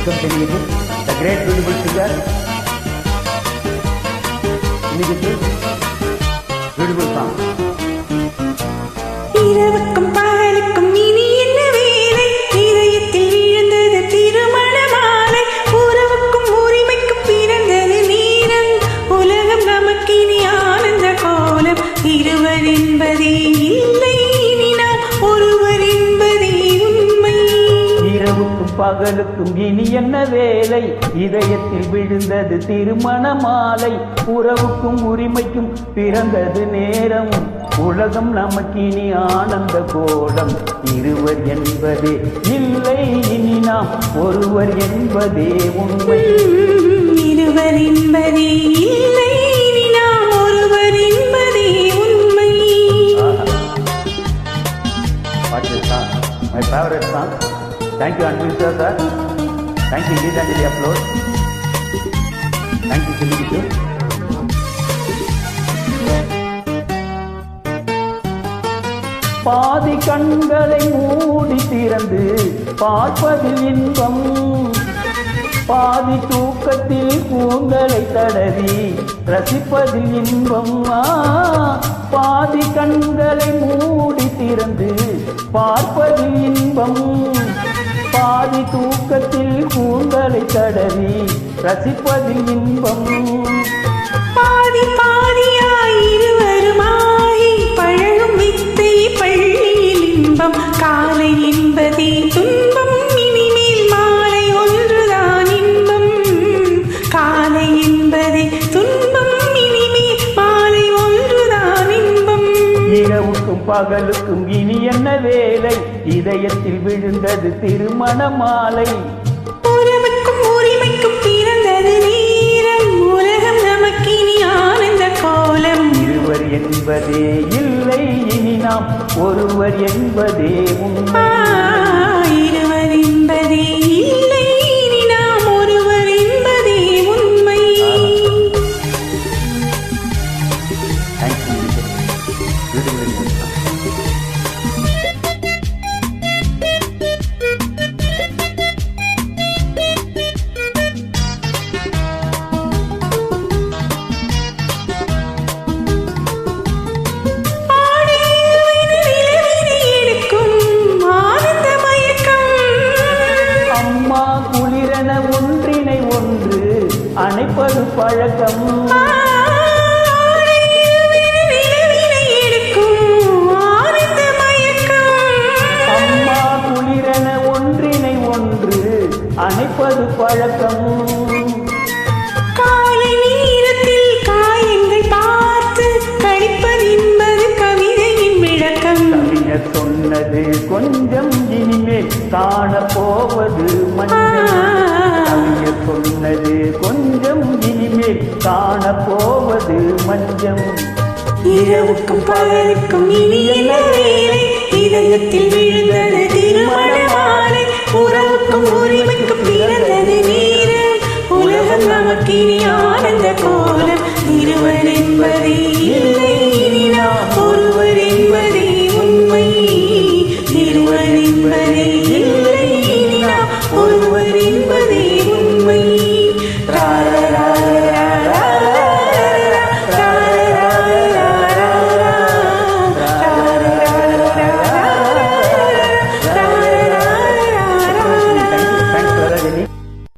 Welcome to music, the great beautiful figure. Music, beautiful song. இரவுக்கும் பகலுக்கும் இனி என்ன வேலை, இதயத்தில் விழுந்தது திருமண மாலை, உறவுக்கும் உரிமைக்கும் பிறந்தது நேரம், உலகம் நமக்கினி ஆனந்த கோலம், இருவர் என்பதே இல்லை இனி நாம் ஒருவர் என்பதே உண்மை. இரவுக்கும் பகலுக்கும் இனி என்ன வேலை, இதயத்தில் விழுந்தது திருமண மாலை, உறவுக்கும் உரிமைக்கும் பிறந்தது நேரம், உலகம் நமக்கினி ஆனந்த கோலம், இருவர் என்பதே இல்லை இனி நாம் ஒருவர் என்பதே உண்மை. இருவர் என்பதே இல்லை இனி நாம் ஒருவர் என்பதே உண்மை. What is song? My favorite song. Thank you, Anvil sir. Thank you, Geetanjali Upload. Thank you, Silly. பாதி கண்களை மூடி திறந்து பார்ப்பதில் இன்பம், பாதி தூக்கத்தில் கூந்தலை தடவி ரசிப்பதில் இன்பம். பாதி கண்களை மூடி திறந்து பார்ப்பதில் இன்பம், பாதி தூக்கத்தில் கூந்தலை தடவி ரசிப்பதில் இன்பம். பாதி பாதியாய் இருவருமாய் பழகும் வித்தை பள்ளியில் இன்பம், காலை என்பதே துன்பம், இனிமேல் மாலை ஒன்றுதான் இன்பம், காலை என்பதே துன்பம், இனிமேல் மாலை ஒன்றுதான் இன்பம். இரவுக்கும் பகலுக்கும் இனி என்ன வேலை, இதயத்தில் விழுந்தது திருமண மாலை, உறவுக்கும் உரிமைக்கும் பிறந்தது நேரம், உலகம் நமக்கினி ஆனந்த கோலம், இருவர் என்பதே இல்லை இனி நாம் ஒருவர் என்பதே உண்மை. இருவர் என்பதே இல்லை இனி நாம் ஒருவர் என்பதே உண்மை. ஒன்றினை ஒன்று அணைப்பது பழக்கம், அம்மா குளிரென ஒன்றினை ஒன்று அணைப்பது பழக்கம். காலை நேரத்தில் காயங்கள் பார்த்து கழிப்பது என்பது கவிதையின் விளக்கம், கவிஞர் சொன்னது கொஞ்சம் இனிமேல் காணப்போவது மஞ்சள், கவிஞர் சொன்னது கொஞ்சம் இனிமேல் காணப்போவது மஞ்சம். இரவுக்கும் பகலுக்கும் இனி என்ன வேலை, இதயத்தில் விழுந்தது திருமண மாலை, உறவுக்கும் உரிமைக்கும்